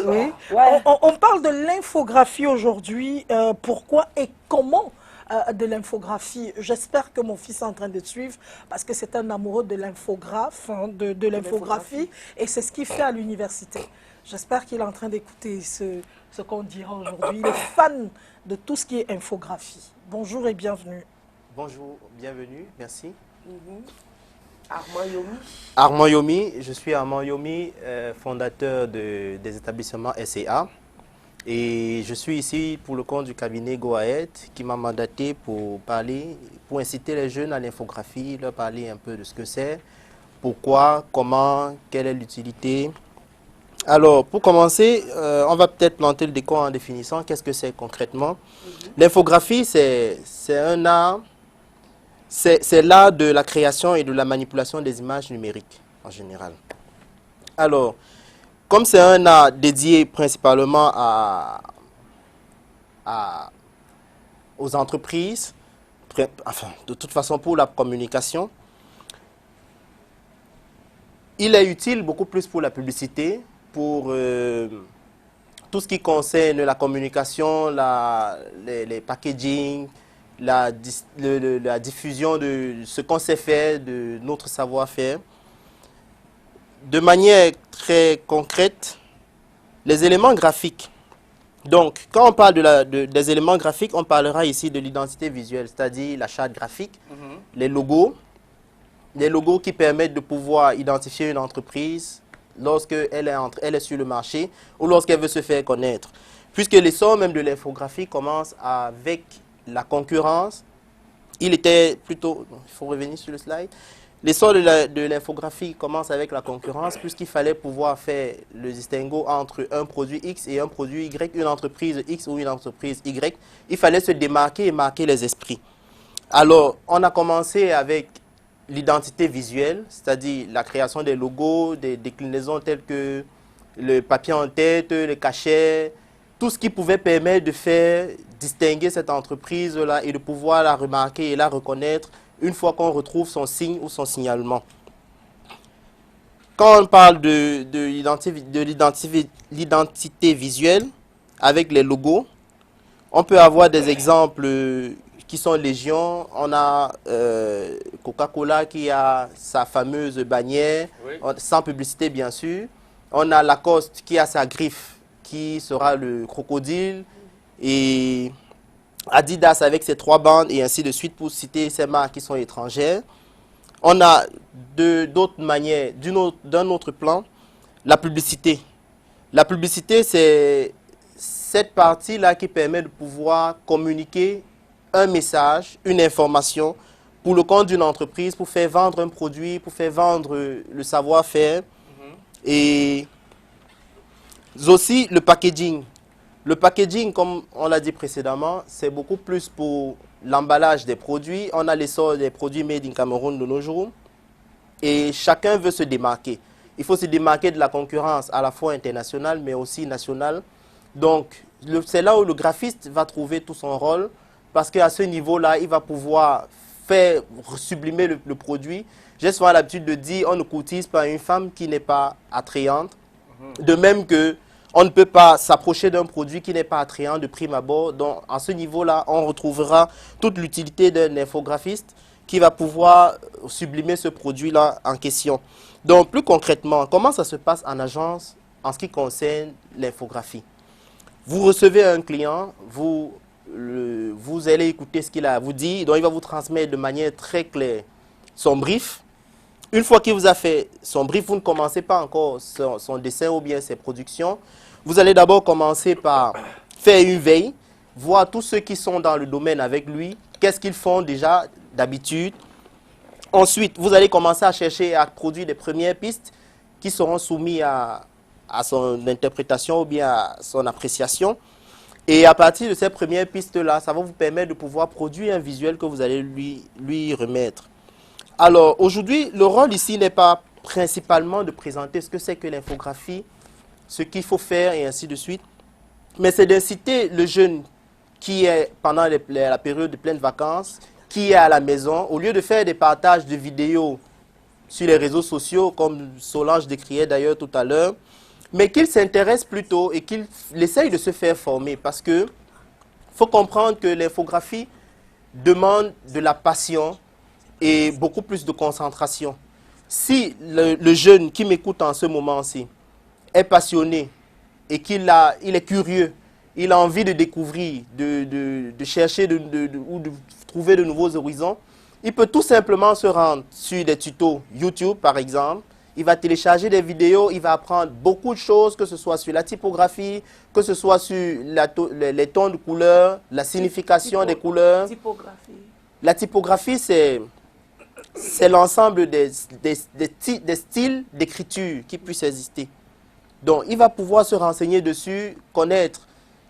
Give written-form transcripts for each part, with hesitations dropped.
Oui. Ouais. On parle de l'infographie aujourd'hui. Pourquoi et comment de l'infographie? J'espère que mon fils est en train de suivre parce que c'est un amoureux de l'infographe, hein, de l'infographie, et c'est ce qu'il fait à l'université. J'espère qu'il est en train d'écouter ce qu'on dira aujourd'hui. Il est fan de tout ce qui est infographie. Bonjour et bienvenue. Bonjour, bienvenue, merci. Armand Yomi. Armand Yomi, je suis Armand Yomi, fondateur des établissements SCA. Et je suis ici pour le compte du cabinet Go Ahead qui m'a mandaté pour parler, pour inciter les jeunes à l'infographie, leur parler un peu de ce que c'est, pourquoi, comment, quelle est l'utilité. Alors, pour commencer, on va peut-être planter le décor en définissant qu'est-ce que c'est concrètement. L'infographie, c'est un art. C'est l'art de la création et de la manipulation des images numériques en général. Alors, comme c'est un art dédié principalement aux entreprises, enfin, de toute façon pour la communication, il est utile beaucoup plus pour la publicité, pour tout ce qui concerne la communication, les packaging, la diffusion de ce qu'on sait faire, de notre savoir-faire. De manière très concrète, les éléments graphiques. Donc, quand on parle des éléments graphiques, on parlera ici de l'identité visuelle, c'est-à-dire la charte graphique, les logos qui permettent de pouvoir identifier une entreprise lorsqu'elle est sur le marché ou lorsqu'elle veut se faire connaître. Puisque l'essor même de l'infographie commence avec la concurrence. Il faut revenir sur le slide. L'essor de l'infographie commence avec la concurrence puisqu'il fallait pouvoir faire le distinguo entre un produit X et un produit Y, une entreprise X ou une entreprise Y. Il fallait se démarquer et marquer les esprits. Alors, on a commencé avec l'identité visuelle, c'est-à-dire la création des logos, des déclinaisons telles que le papier en tête, les cachets, tout ce qui pouvait permettre de faire distinguer cette entreprise-là et de pouvoir la remarquer et la reconnaître une fois qu'on retrouve son signe ou son signalement. Quand on parle de l'identité visuelle avec les logos, on peut avoir des exemples qui sont légion. On a Coca-Cola qui a sa fameuse bannière, sans publicité bien sûr. On a Lacoste qui a sa griffe, qui sera le crocodile, et Adidas avec ses 3 bandes, et ainsi de suite pour citer ces marques qui sont étrangères. On a d'autres manières, d'un autre plan, la publicité. La publicité, c'est cette partie-là qui permet de pouvoir communiquer un message, une information pour le compte d'une entreprise, pour faire vendre un produit, pour faire vendre le savoir-faire. Et aussi le packaging. Le packaging, comme on l'a dit précédemment, c'est beaucoup plus pour l'emballage des produits. On a l'essor des produits made in Cameroun de nos jours. Et chacun veut se démarquer. Il faut se démarquer de la concurrence à la fois internationale, mais aussi nationale. Donc, c'est là où le graphiste va trouver tout son rôle, parce qu'à ce niveau-là, il va pouvoir faire sublimer le produit. J'ai souvent l'habitude de dire, on ne courtise pas une femme qui n'est pas attrayante. De même que on ne peut pas s'approcher d'un produit qui n'est pas attrayant de prime abord. Donc, à ce niveau-là, on retrouvera toute l'utilité d'un infographiste qui va pouvoir sublimer ce produit-là en question. Donc, plus concrètement, comment ça se passe en agence en ce qui concerne l'infographie? Vous recevez un client, vous allez écouter ce qu'il a à vous dire, donc il va vous transmettre de manière très claire son brief. Une fois qu'il vous a fait son brief, vous ne commencez pas encore son dessin ou bien ses productions. Vous allez d'abord commencer par faire une veille, voir tous ceux qui sont dans le domaine avec lui, qu'est-ce qu'ils font déjà d'habitude. Ensuite, vous allez commencer à chercher à produire des premières pistes qui seront soumises à son interprétation ou bien à son appréciation. Et à partir de ces premières pistes-là, ça va vous permettre de pouvoir produire un visuel que vous allez lui remettre. Alors, aujourd'hui, le rôle ici n'est pas principalement de présenter ce que c'est que l'infographie, ce qu'il faut faire et ainsi de suite, mais c'est d'inciter le jeune qui est pendant la période de pleines vacances, qui est à la maison, au lieu de faire des partages de vidéos sur les réseaux sociaux, comme Solange décriait d'ailleurs tout à l'heure, mais qu'il s'intéresse plutôt et qu'il essaye de se faire former parce que faut comprendre que l'infographie demande de la passion et beaucoup plus de concentration. Si le jeune qui m'écoute en ce moment-ci est passionné et il est curieux, il a envie de découvrir, de chercher ou de trouver de nouveaux horizons, il peut tout simplement se rendre sur des tutos YouTube, par exemple. Il va télécharger des vidéos, il va apprendre beaucoup de choses, que ce soit sur la typographie, que ce soit sur les tons de couleurs, la signification des couleurs. Typographie. La typographie, c'est l'ensemble des styles d'écriture qui puissent exister. Donc, il va pouvoir se renseigner dessus, connaître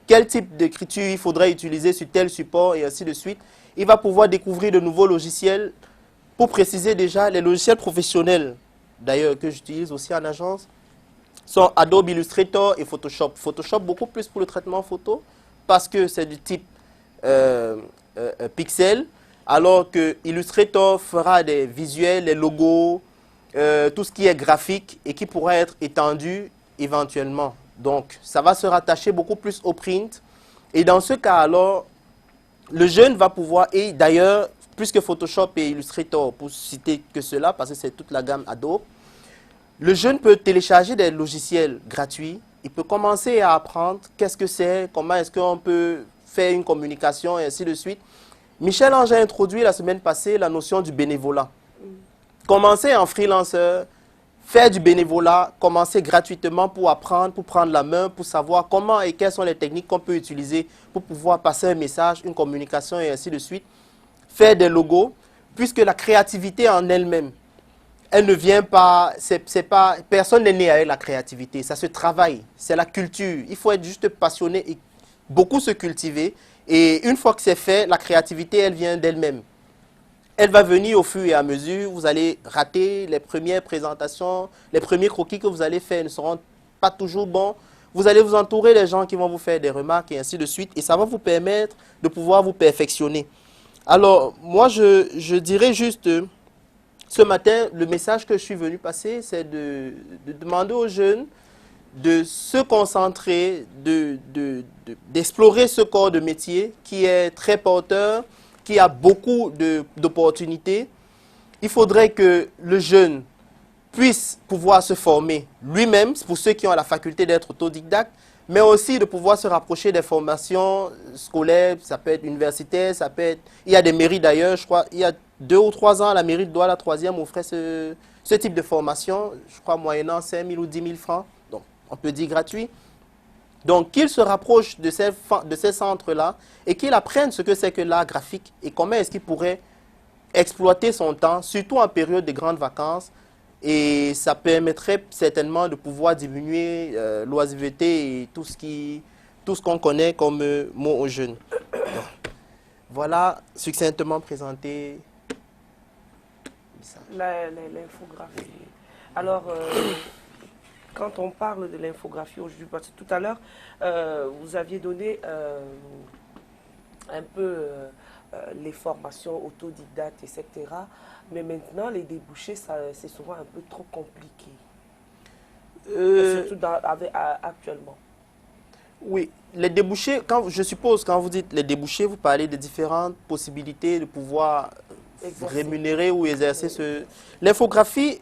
quel type d'écriture il faudrait utiliser sur tel support et ainsi de suite. Il va pouvoir découvrir de nouveaux logiciels. Pour préciser déjà, les logiciels professionnels, d'ailleurs, que j'utilise aussi en agence, sont Adobe Illustrator et Photoshop. Photoshop beaucoup plus pour le traitement photo parce que c'est du type pixel, alors que Illustrator fera des visuels, les logos, tout ce qui est graphique et qui pourra être étendu éventuellement. Donc, ça va se rattacher beaucoup plus au print. Et dans ce cas, alors, le jeune va pouvoir, et d'ailleurs, plus que Photoshop et Illustrator, pour citer que cela, parce que c'est toute la gamme Adobe, le jeune peut télécharger des logiciels gratuits. Il peut commencer à apprendre qu'est-ce que c'est, comment est-ce qu'on peut faire une communication et ainsi de suite. Michel-Ange a introduit la semaine passée la notion du bénévolat. Commencer en freelancer, faire du bénévolat, commencer gratuitement pour apprendre, pour prendre la main, pour savoir comment et quelles sont les techniques qu'on peut utiliser pour pouvoir passer un message, une communication et ainsi de suite. Faire des logos, puisque la créativité en elle-même, elle ne vient pas, personne n'est né avec la créativité, ça se travaille, c'est la culture. Il faut être juste passionné et beaucoup se cultiver. Et une fois que c'est fait, la créativité, elle vient d'elle-même. Elle va venir au fur et à mesure, vous allez rater les premières présentations, les premiers croquis que vous allez faire ne seront pas toujours bons. Vous allez vous entourer des gens qui vont vous faire des remarques et ainsi de suite. Et ça va vous permettre de pouvoir vous perfectionner. Alors, moi, je dirais juste, ce matin, le message que je suis venu passer, c'est de demander aux jeunes de se concentrer, d'explorer ce corps de métier qui est très porteur, qui a beaucoup d'opportunités. Il faudrait que le jeune puisse pouvoir se former lui-même, pour ceux qui ont la faculté d'être autodidacte, mais aussi de pouvoir se rapprocher des formations scolaires, ça peut être universitaire, ça peut être... Il y a des mairies d'ailleurs, je crois, il y a 2 ou 3 ans, la mairie de Douala, la 3e, offrait ce type de formation, je crois moyennant 5 000 ou 10 000 francs, donc on peut dire gratuit. Donc qu'il se rapproche de ces centres-là et qu'il apprenne ce que c'est que l'art graphique et comment est-ce qu'il pourrait exploiter son temps, surtout en période de grandes vacances. Et ça permettrait certainement de pouvoir diminuer l'oisiveté et tout ce qu'on connaît comme mot aux jeunes. Donc, voilà, succinctement présenté. L'infographie. Alors, quand on parle de l'infographie aujourd'hui, parce que tout à l'heure, vous aviez donné un peu les formations autodidactes, etc. Mais maintenant, les débouchés, c'est souvent un peu trop compliqué. Surtout actuellement. Oui, les débouchés, je suppose, quand vous dites les débouchés, vous parlez de différentes possibilités de pouvoir rémunérer ou exercer ce... L'infographie,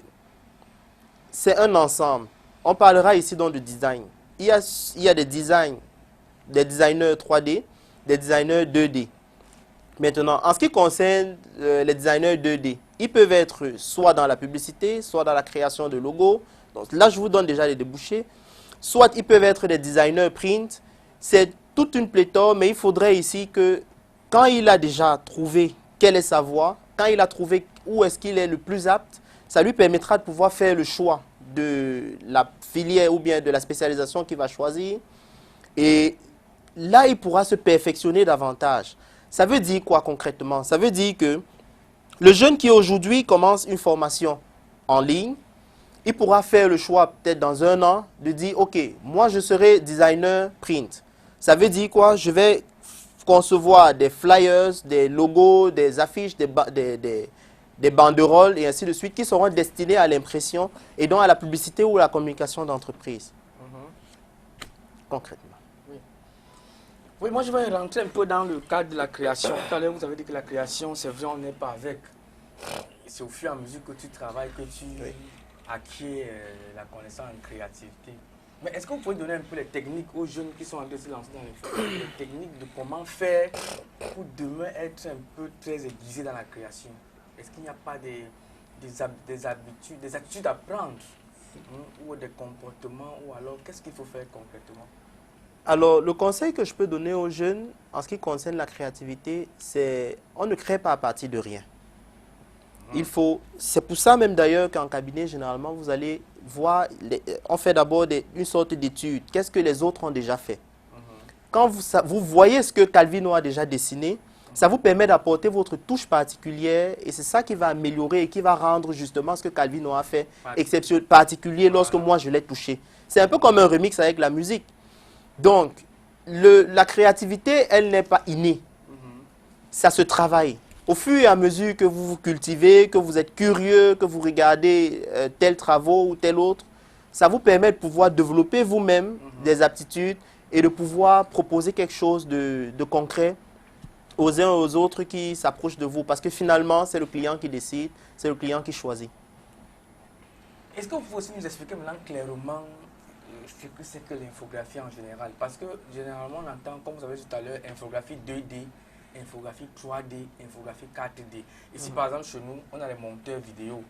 c'est un ensemble. On parlera ici donc de design. Il y a des designers 3D, des designers 2D. Maintenant, en ce qui concerne les designers 2D, ils peuvent être soit dans la publicité, soit dans la création de logos. Donc là, je vous donne déjà les débouchés. Soit ils peuvent être des designers print. C'est toute une pléthore, mais il faudrait ici que quand il a déjà trouvé quelle est sa voie, quand il a trouvé où est-ce qu'il est le plus apte, ça lui permettra de pouvoir faire le choix de la filière ou bien de la spécialisation qu'il va choisir. Et là, il pourra se perfectionner davantage. Ça veut dire quoi concrètement? Ça veut dire que le jeune qui aujourd'hui commence une formation en ligne, il pourra faire le choix peut-être dans 1 an de dire « Ok, moi je serai designer print ». Ça veut dire quoi? Je vais concevoir des flyers, des logos, des affiches, des banderoles et ainsi de suite qui seront destinés à l'impression et donc à la publicité ou à la communication d'entreprise. concrètement. Oui, moi je vais rentrer un peu dans le cadre de la création. Tout à l'heure, vous avez dit que la création, c'est vrai, on n'est pas avec. C'est au fur et à mesure que tu travailles que tu acquiers la connaissance en créativité. Mais est-ce que vous pouvez donner un peu les techniques aux jeunes qui sont en train de se lancer dans les techniques de comment faire pour demain être un peu très aiguisé dans la création? Est-ce qu'il n'y a pas des habitudes, des attitudes à prendre ou des comportements ou alors qu'est-ce qu'il faut faire concrètement? Alors, le conseil que je peux donner aux jeunes en ce qui concerne la créativité, c'est on ne crée pas à partir de rien. C'est pour ça même d'ailleurs qu'en cabinet, généralement, vous allez voir, on fait d'abord une sorte d'étude. Qu'est-ce que les autres ont déjà fait? Quand vous voyez ce que Calvino a déjà dessiné, ça vous permet d'apporter votre touche particulière et c'est ça qui va améliorer et qui va rendre justement ce que Calvino a fait exceptionnel, particulier lorsque moi je l'ai touché. C'est un peu comme un remix avec la musique. Donc, la créativité, elle n'est pas innée. Ça se travaille. Au fur et à mesure que vous vous cultivez, que vous êtes curieux, que vous regardez tel travaux ou tel autre, ça vous permet de pouvoir développer vous-même des aptitudes et de pouvoir proposer quelque chose de concret aux uns et aux autres qui s'approchent de vous. Parce que finalement, c'est le client qui décide, c'est le client qui choisit. Est-ce que vous pouvez aussi nous expliquer maintenant clairement ce que c'est que l'infographie en général? Parce que généralement, on entend, comme vous avez dit tout à l'heure, infographie 2D, infographie 3D, infographie 4D. Ici, par exemple, chez nous, on a les monteurs vidéo.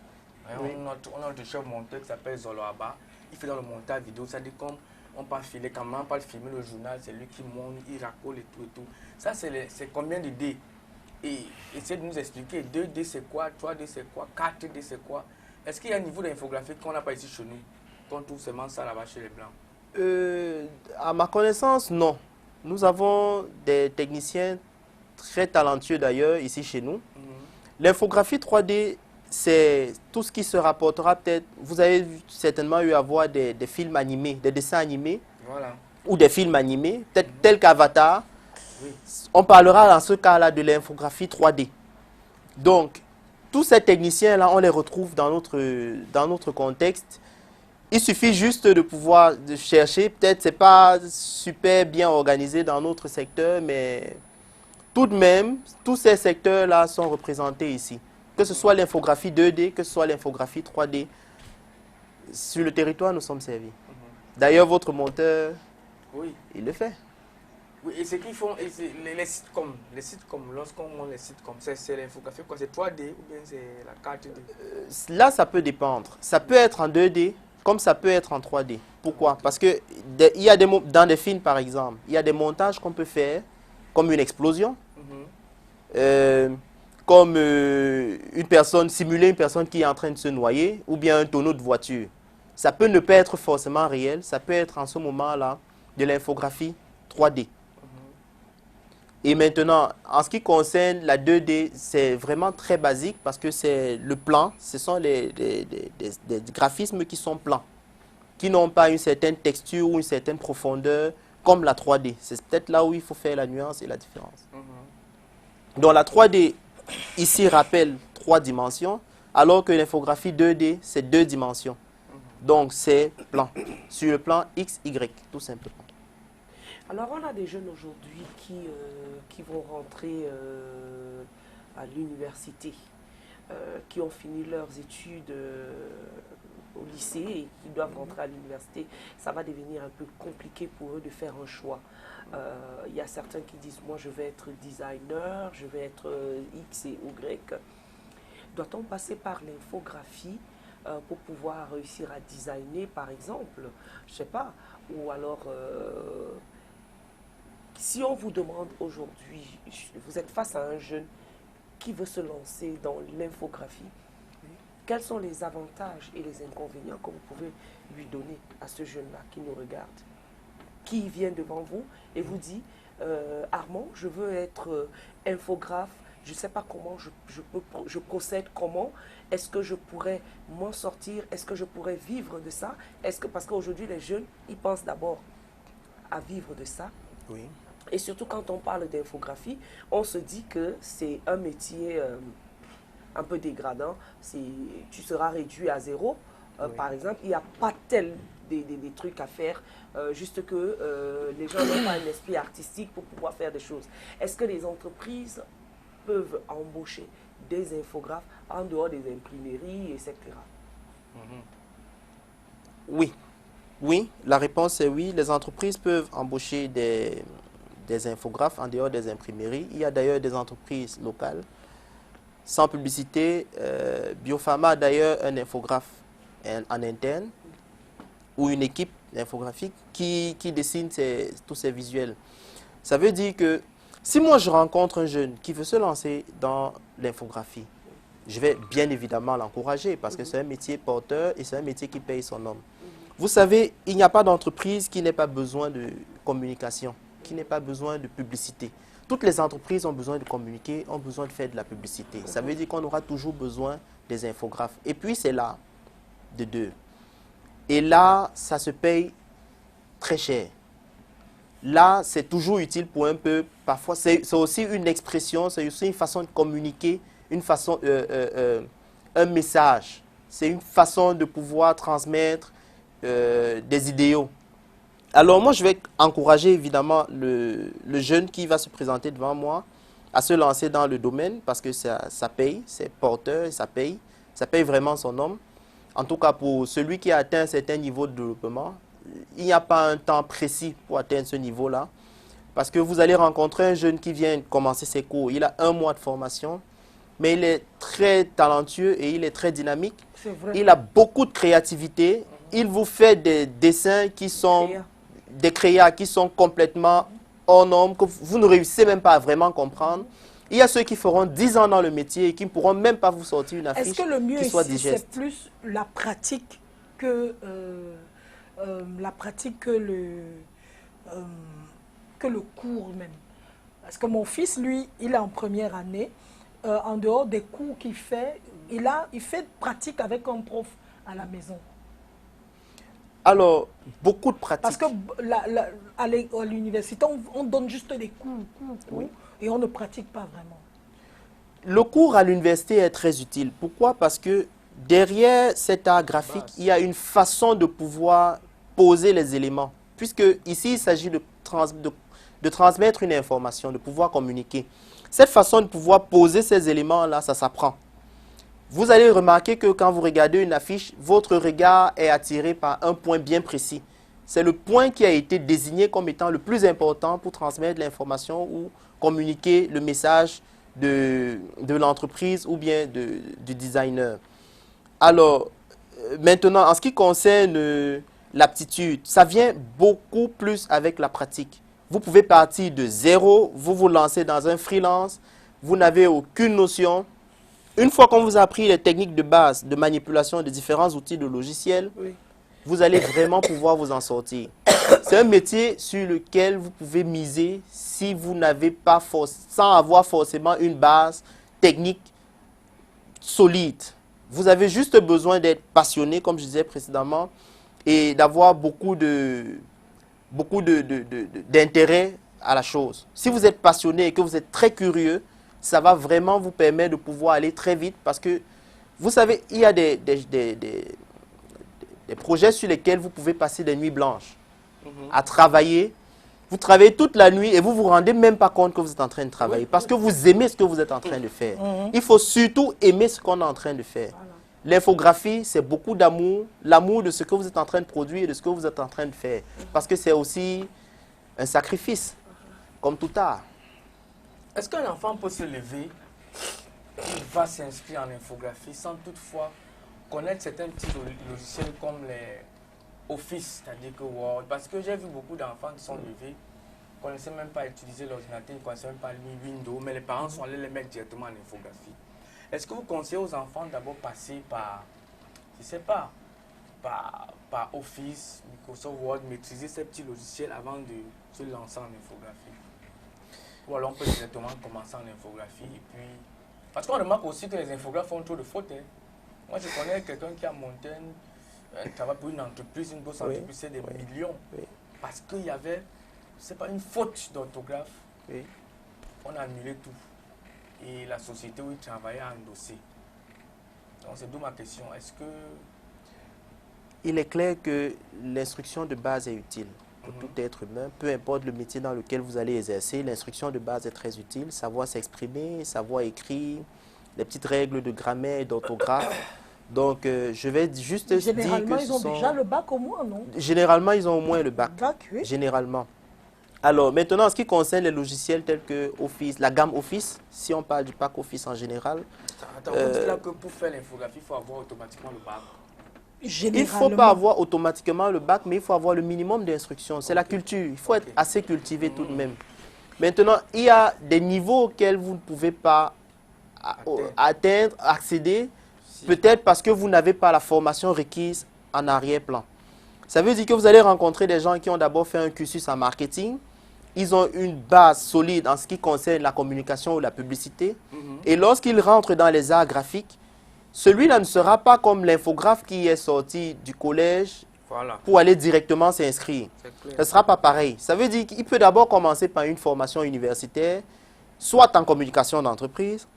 On a notre chef monteur qui s'appelle Zoloaba. Il fait dans le montage vidéo, c'est-à-dire comme on peut filer, quand on peut filmer le journal, c'est lui qui monte, il racole et tout et tout. Ça, c'est combien de D? Et essayez de nous expliquer, 2D c'est quoi, 3D c'est quoi, 4D c'est quoi? Est-ce qu'il y a un niveau d'infographie qu'on n'a pas ici chez nous? Qu'on trouve seulement ça là-bas chez les Blancs? À ma connaissance, non. Nous avons des techniciens très talentueux d'ailleurs ici chez nous. L'infographie 3D, c'est tout ce qui se rapportera peut-être. Vous avez certainement eu à voir des films animés, des dessins animés, ou des films animés, peut-être tels qu'Avatar. On parlera dans ce cas-là de l'infographie 3D. Donc, tous ces techniciens-là, on les retrouve dans notre contexte. Il suffit juste de pouvoir chercher. Peut-être c'est pas super bien organisé dans notre secteur, mais tout de même, tous ces secteurs-là sont représentés ici. Que ce soit l'infographie 2D, que ce soit l'infographie 3D. Sur le territoire, nous sommes servis. D'ailleurs, votre monteur, il le fait. Oui, et ce qu'ils font, les sitcoms, lorsqu'on monte les sitcoms, c'est l'infographie quoi? C'est 3D ou bien c'est la 4D? Là, ça peut dépendre. Ça peut être en 2D, comme ça peut être en 3D. Pourquoi? Parce que il y a dans des films, par exemple, il y a des montages qu'on peut faire, comme une explosion, comme simuler une personne qui est en train de se noyer, ou bien un tonneau de voiture. Ça peut ne pas être forcément réel, ça peut être en ce moment-là de l'infographie 3D. Et maintenant, en ce qui concerne la 2D, c'est vraiment très basique parce que c'est le plan, ce sont des graphismes qui sont plans, qui n'ont pas une certaine texture ou une certaine profondeur comme la 3D. C'est peut-être là où il faut faire la nuance et la différence. Donc la 3D, ici, rappelle 3 dimensions, alors que l'infographie 2D, c'est 2 dimensions. Donc c'est plan, sur le plan X, Y, tout simplement. Alors, on a des jeunes aujourd'hui qui vont rentrer à l'université, qui ont fini leurs études au lycée et qui doivent rentrer à l'université. Ça va devenir un peu compliqué pour eux de faire un choix. Il y a certains qui disent, moi, je vais être designer, je vais être X et Y. Doit-on passer par l'infographie pour pouvoir réussir à designer, par exemple? Je ne sais pas. Ou alors... si on vous demande aujourd'hui, vous êtes face à un jeune qui veut se lancer dans l'infographie, quels sont les avantages et les inconvénients que vous pouvez lui donner à ce jeune-là qui nous regarde, qui vient devant vous et vous dit, Armand, je veux être infographe, je ne sais pas comment je procède, comment, est-ce que je pourrais m'en sortir, est-ce que je pourrais vivre de ça, parce qu'aujourd'hui les jeunes, ils pensent d'abord à vivre de ça. Oui. Et surtout quand on parle d'infographie, on se dit que c'est un métier un peu dégradant. Tu seras réduit à zéro. Par exemple, il n'y a pas des trucs à faire, juste que les gens n'ont pas un esprit artistique pour pouvoir faire des choses. Est-ce que les entreprises peuvent embaucher des infographes en dehors des imprimeries, etc. Oui. Oui, la réponse est oui. Les entreprises peuvent embaucher des infographes en dehors des imprimeries. Il y a d'ailleurs des entreprises locales. Sans publicité, Biopharma a d'ailleurs un infographe en interne ou une équipe infographique qui dessine tous ces visuels. Ça veut dire que si moi je rencontre un jeune qui veut se lancer dans l'infographie, je vais bien évidemment l'encourager parce que c'est un métier porteur et c'est un métier qui paye son nom. Vous savez, il n'y a pas d'entreprise qui n'ait pas besoin de communication, qui n'ait pas besoin de publicité. Toutes les entreprises ont besoin de communiquer, ont besoin de faire de la publicité. Ça veut dire qu'on aura toujours besoin des infographes. Et puis c'est là, de deux. Et là, ça se paye très cher. Là, c'est toujours utile pour un peu, parfois, c'est aussi une expression, c'est aussi une façon de communiquer, une façon, un message. C'est une façon de pouvoir transmettre des idéaux. Alors moi, je vais encourager évidemment le jeune qui va se présenter devant moi à se lancer dans le domaine parce que ça paye, c'est porteur et ça paye vraiment son nom. En tout cas, pour celui qui a atteint un certain niveau de développement, il n'y a pas un temps précis pour atteindre ce niveau-là. Parce que vous allez rencontrer un jeune qui vient commencer ses cours, il a 1 mois de formation, mais il est très talentueux et il est très dynamique. C'est vrai. Il a beaucoup de créativité. Il vous fait des dessins qui sont des créas qui sont complètement hors normes, que vous ne réussissez même pas à vraiment comprendre. Il y a ceux qui feront 10 ans dans le métier et qui ne pourront même pas vous sortir une affiche Est-ce que le mieux qui soit ici, digeste. c'est plus la pratique que, le cours même? Parce que mon fils, lui, il est en première année. En dehors des cours qu'il fait, il fait pratique avec un prof à la maison. Alors, beaucoup de pratiques. Parce que à l'université, on donne juste des cours, Oui. et on ne pratique pas vraiment. Le cours à l'université est très utile. Pourquoi? Parce que derrière cet art graphique, il y a une façon de pouvoir poser les éléments. Puisque ici, il s'agit de transmettre une information, de pouvoir communiquer. Cette façon de pouvoir poser ces éléments-là, ça s'apprend. Vous allez remarquer que quand vous regardez une affiche, votre regard est attiré par un point bien précis. C'est le point qui a été désigné comme étant le plus important pour transmettre l'information ou communiquer le message de l'entreprise ou bien du designer. Alors, maintenant, en ce qui concerne l'aptitude, ça vient beaucoup plus avec la pratique. Vous pouvez partir de zéro, vous vous lancez dans un freelance, vous n'avez aucune notion. Une fois qu'on vous a appris les techniques de base de manipulation de différents outils de logiciels, vous allez vraiment pouvoir vous en sortir. C'est un métier sur lequel vous pouvez miser si vous n'avez pas sans avoir forcément une base technique solide. Vous avez juste besoin d'être passionné, comme je disais précédemment, et d'avoir beaucoup d'intérêt à la chose. Si vous êtes passionné et que vous êtes très curieux, ça va vraiment vous permettre de pouvoir aller très vite parce que, vous savez, il y a des projets sur lesquels vous pouvez passer des nuits blanches à travailler. Vous travaillez toute la nuit et vous ne vous rendez même pas compte que vous êtes en train de travailler parce que vous aimez ce que vous êtes en train de faire. Il faut surtout aimer ce qu'on est en train de faire. Voilà. L'infographie, c'est beaucoup d'amour, l'amour de ce que vous êtes en train de produire et de ce que vous êtes en train de faire. Parce que c'est aussi un sacrifice, comme tout art. Est-ce qu'un enfant peut se lever, il va s'inscrire en infographie sans toutefois connaître certains petits logiciels comme les Office, c'est-à-dire que Word? Parce que j'ai vu beaucoup d'enfants qui sont levés, ne connaissaient même pas utiliser l'ordinateur, ils ne connaissaient même pas Windows, mais les parents sont allés les mettre directement en infographie. Est-ce que vous conseillez aux enfants d'abord passer par, je ne sais pas, par Office, Microsoft Word, maîtriser ces petits logiciels avant de se lancer en infographie? Ou alors on peut directement commencer en infographie et puis... Parce qu'on remarque aussi que les infographes font trop de fautes. Hein. Moi, je connais quelqu'un qui a monté un travail pour une entreprise, une grosse entreprise, c'est des millions. Oui. Parce qu'il y avait, c'est pas une faute d'orthographe. Oui. On a annulé tout. Et la société où il travaillait a endossé. Donc, c'est d'où ma question. Est-ce que... Il est clair que l'instruction de base est utile pour tout être humain, peu importe le métier dans lequel vous allez exercer, l'instruction de base est très utile, savoir s'exprimer, savoir écrire, les petites règles de grammaire et d'orthographe. Donc, je vais juste dire que Généralement, ils ont déjà le bac au moins, non? Généralement, ils ont au moins le bac. Oui. Généralement. Alors, maintenant, en ce qui concerne les logiciels tels que Office, la gamme Office, si on parle du pack Office en général... Attends, vous dites là que pour faire l'infographie, il faut avoir automatiquement le bac. Il ne faut pas avoir automatiquement le bac, mais il faut avoir le minimum d'instruction. C'est la culture. Il faut être assez cultivé tout de même. Maintenant, il y a des niveaux auxquels vous ne pouvez pas atteindre, accéder, peut-être parce que vous n'avez pas la formation requise en arrière-plan. Ça veut dire que vous allez rencontrer des gens qui ont d'abord fait un cursus en marketing. Ils ont une base solide en ce qui concerne la communication ou la publicité. Et lorsqu'ils rentrent dans les arts graphiques, celui-là ne sera pas comme l'infographe qui est sorti du collège pour aller directement s'inscrire. Ce ne sera pas pareil. Ça veut dire qu'il peut d'abord commencer par une formation universitaire, soit en communication d'entreprise,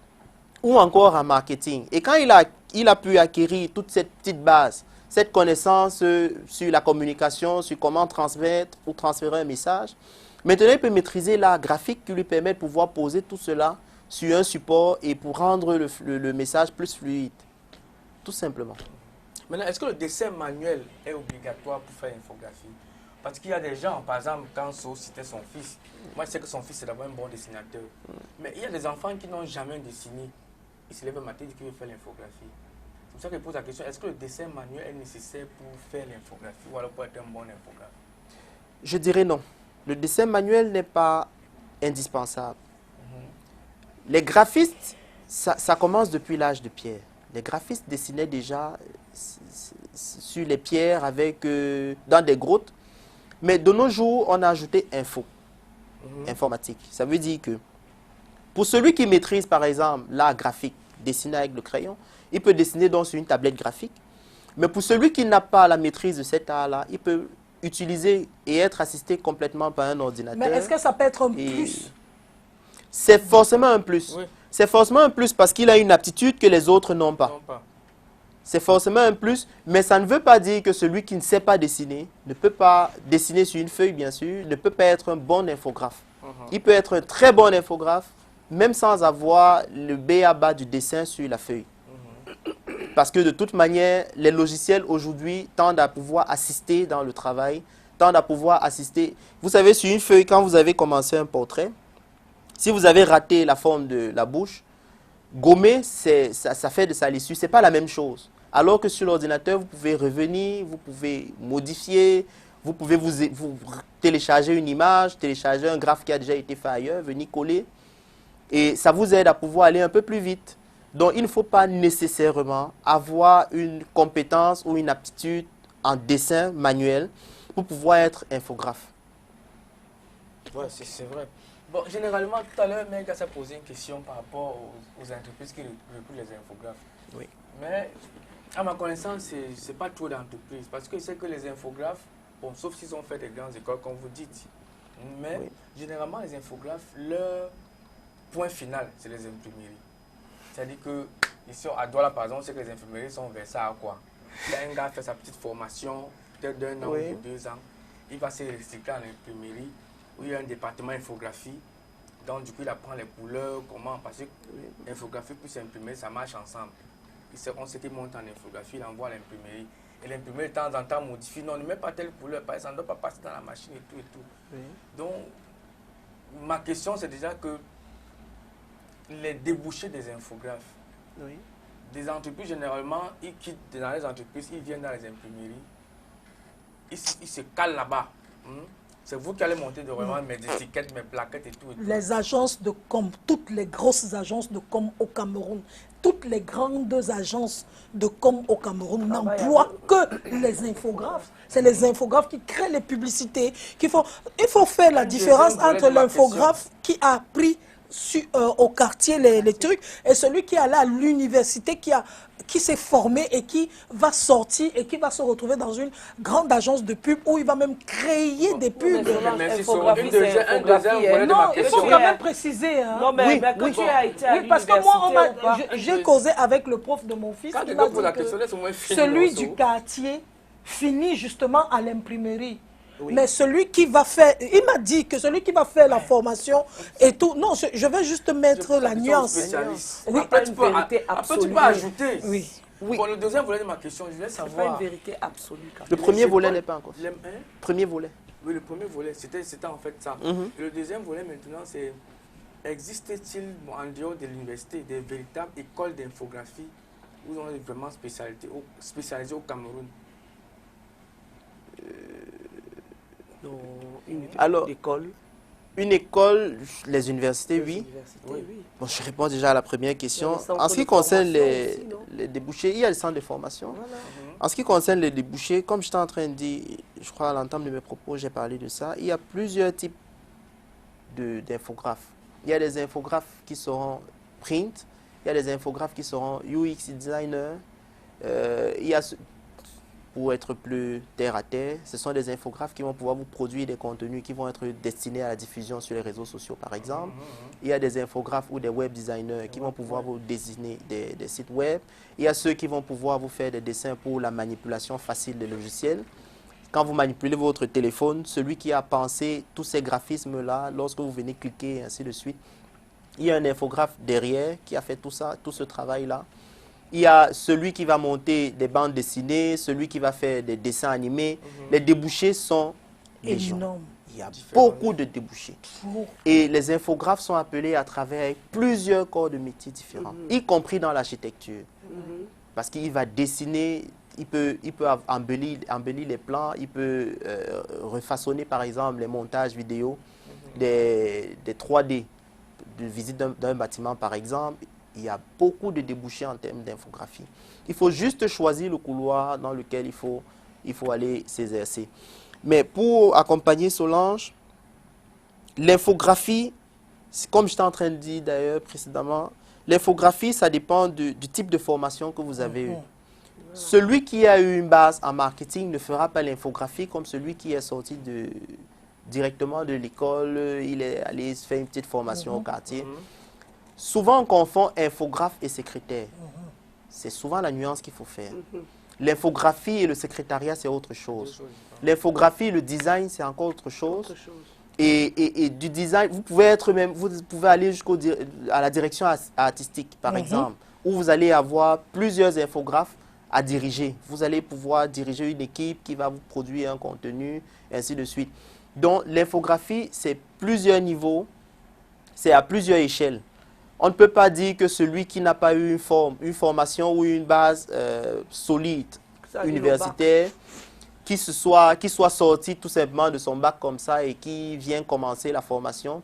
ou encore en marketing. Et quand il a pu acquérir toute cette petite base, cette connaissance sur la communication, sur comment transmettre ou transférer un message, maintenant il peut maîtriser l'art graphique qui lui permet de pouvoir poser tout cela sur un support et pour rendre le message plus fluide. Tout simplement. Maintenant, est-ce que le dessin manuel est obligatoire pour faire l'infographie? Parce qu'il y a des gens, par exemple, quand So citait son fils, moi je sais que son fils est d'abord un bon dessinateur. Mais il y a des enfants qui n'ont jamais dessiné. Ils se lèvent le matin et disent qu'ils veulent faire l'infographie. C'est pour ça que je pose la question, est-ce que le dessin manuel est nécessaire pour faire l'infographie ou alors pour être un bon infographe? Je dirais non. Le dessin manuel n'est pas indispensable. Les graphistes, ça commence depuis l'âge de pierre. Les graphistes dessinaient déjà sur les pierres dans des grottes. Mais de nos jours, on a ajouté informatique. Ça veut dire que pour celui qui maîtrise, par exemple, l'art graphique, dessiner avec le crayon, il peut dessiner donc sur une tablette graphique. Mais pour celui qui n'a pas la maîtrise de cet art-là, il peut utiliser et être assisté complètement par un ordinateur. Mais est-ce que ça peut être un plus? C'est forcément un plus. Oui. C'est forcément un plus parce qu'il a une aptitude que les autres n'ont pas. C'est forcément un plus, mais ça ne veut pas dire que celui qui ne sait pas dessiner, ne peut pas dessiner sur une feuille, bien sûr, ne peut pas être un bon infographe. Il peut être un très bon infographe, même sans avoir le b.a.-ba du dessin sur la feuille. Parce que de toute manière, les logiciels aujourd'hui tendent à pouvoir assister dans le travail, tendent à pouvoir assister. Vous savez, sur une feuille, quand vous avez commencé un portrait, si vous avez raté la forme de la bouche, gommer, ça fait de salissure. Ce n'est pas la même chose. Alors que sur l'ordinateur, vous pouvez revenir, vous pouvez modifier, vous pouvez vous télécharger une image, télécharger un graphe qui a déjà été fait ailleurs, venir coller. Et ça vous aide à pouvoir aller un peu plus vite. Donc, il ne faut pas nécessairement avoir une compétence ou une aptitude en dessin manuel pour pouvoir être infographe. Oui, c'est vrai. Bon, généralement, tout à l'heure, Meg s'est posé une question par rapport aux entreprises qui recrutent les infographes. Oui. Mais, à ma connaissance, ce n'est pas trop d'entreprises. Parce que c'est que les infographes, bon, sauf s'ils ont fait des grandes écoles, comme vous dites. Mais, généralement, les infographes, leur point final, c'est les imprimeries. C'est-à-dire que, ici, à Douala, par exemple, c'est que les imprimeries sont versées à quoi? Là, un gars fait sa petite formation, peut-être d'1 an ou 2 ans. Il va se recycler en imprimerie, où il y a un département infographie. Donc, du coup, il apprend les couleurs, comment, parce que l'infographie plus imprimer, ça marche ensemble. On sait qu'il monte en infographie, il envoie à l'imprimerie. Et l'imprimerie, de temps en temps, modifie. Non, ne met pas telle couleur, parce que ça ne doit pas passer dans la machine et tout et tout. Oui. Donc, ma question, c'est déjà que les débouchés des infographes. Oui. Des entreprises, généralement, ils quittent dans les entreprises, ils viennent dans les imprimeries. Ils se calent là-bas. C'est vous qui allez monter de vraiment mes étiquettes, mes plaquettes et tout. Les agences de com, toutes les grosses agences de com au Cameroun, toutes les grandes agences de com au Cameroun n'emploient que les infographes. C'est les infographes qui créent les publicités. Il faut faire la différence entre l'infographe qui a appris au quartier les trucs et celui qui est allé à l'université, qui s'est formé et qui va sortir et qui va se retrouver dans une grande agence de pub où il va même créer des pubs. Non, il faut quand même préciser. Hein. Non, mais quand tu as été à oui, parce que moi, j'ai causé avec le prof de mon fils. Celui du quartier finit justement à l'imprimerie. Oui. Mais celui qui va faire, il m'a dit que celui qui va faire la formation et tout, non, je vais juste mettre la nuance. Oui, après, tu peux ajouter. Oui. Oui. Pour le deuxième volet de ma question, je voulais C'est pas savoir. une vérité absolue. Quand Le même. premier volet n'est pas encore fait. Hein? Premier volet. Oui, le premier volet, c'était en fait ça. Et le deuxième volet maintenant, c'est existe-t-il en dehors de l'université des véritables écoles d'infographie où on est vraiment spécialisé au Cameroun? Non, une Alors, école. Une école, les universités, Les oui. universités, oui. Bon, je réponds déjà à la première question. Il y a des centres En ce qui de concerne formation les, aussi, non? les débouchés, il y a le centre de formation. Voilà. En ce qui concerne les débouchés, comme j'étais en train de dire, je crois à l'entame de mes propos, j'ai parlé de ça, il y a plusieurs types d'infographes. Il y a des infographes qui seront print, il y a des infographes qui seront UX designer, il y a, pour être plus terre à terre, ce sont des infographes qui vont pouvoir vous produire des contenus qui vont être destinés à la diffusion sur les réseaux sociaux, par exemple. Il y a des infographes ou des web designers qui vont pouvoir vous désigner des sites web. Il y a ceux qui vont pouvoir vous faire des dessins pour la manipulation facile des logiciels. Quand vous manipulez votre téléphone, celui qui a pensé tous ces graphismes-là, lorsque vous venez cliquer et ainsi de suite, il y a un infographe derrière qui a fait tout ça, tout ce travail-là. Il y a celui qui va monter des bandes dessinées, celui qui va faire des dessins animés. Les débouchés sont légion. Énorme. Il y a beaucoup de débouchés. Et les infographes sont appelés à travers plusieurs corps de métiers différents, y compris dans l'architecture. Parce qu'il va dessiner, il peut embellir les plans, il peut refaçonner par exemple les montages vidéo, des 3D, de visite d'un bâtiment par exemple. Il y a beaucoup de débouchés en termes d'infographie. Il faut juste choisir le couloir dans lequel il faut aller s'exercer. Mais pour accompagner Solange, l'infographie, comme j'étais en train de dire d'ailleurs précédemment, l'infographie, ça dépend du type de formation que vous avez eu. Celui qui a eu une base en marketing ne fera pas l'infographie comme celui qui est sorti directement de l'école, il est allé se faire une petite formation au quartier. Souvent, on confond infographe et secrétaire. C'est souvent la nuance qu'il faut faire. L'infographie et le secrétariat, c'est autre chose. L'infographie et le design, c'est encore autre chose. Et du design, vous pouvez aller à la direction artistique, par exemple, où vous allez avoir plusieurs infographes à diriger. Vous allez pouvoir diriger une équipe qui va vous produire un contenu, et ainsi de suite. Donc, l'infographie, c'est plusieurs niveaux, c'est à plusieurs échelles. On ne peut pas dire que celui qui n'a pas eu une formation ou une base solide, universitaire, qui soit sorti tout simplement de son bac comme ça et qui vient commencer la formation,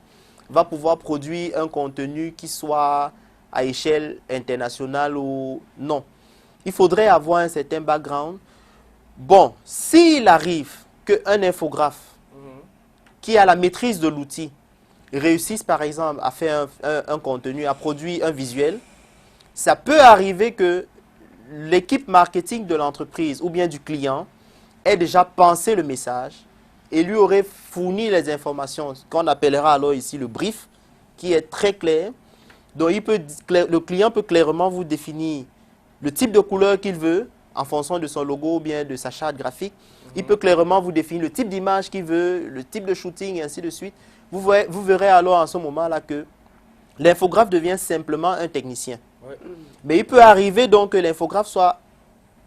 va pouvoir produire un contenu qui soit à échelle internationale ou non. Il faudrait avoir un certain background. Bon, s'il arrive qu'un infographe qui a la maîtrise de l'outil réussissent par exemple à faire un contenu, à produire un visuel, ça peut arriver que l'équipe marketing de l'entreprise ou bien du client ait déjà pensé le message et lui aurait fourni les informations qu'on appellera alors ici le brief, qui est très clair. Donc le client peut clairement vous définir le type de couleur qu'il veut en fonction de son logo ou bien de sa charte graphique. Il peut clairement vous définir le type d'image qu'il veut, le type de shooting et ainsi de suite. Vous verrez alors en ce moment-là que l'infographe devient simplement un technicien. Mais il peut arriver donc que l'infographe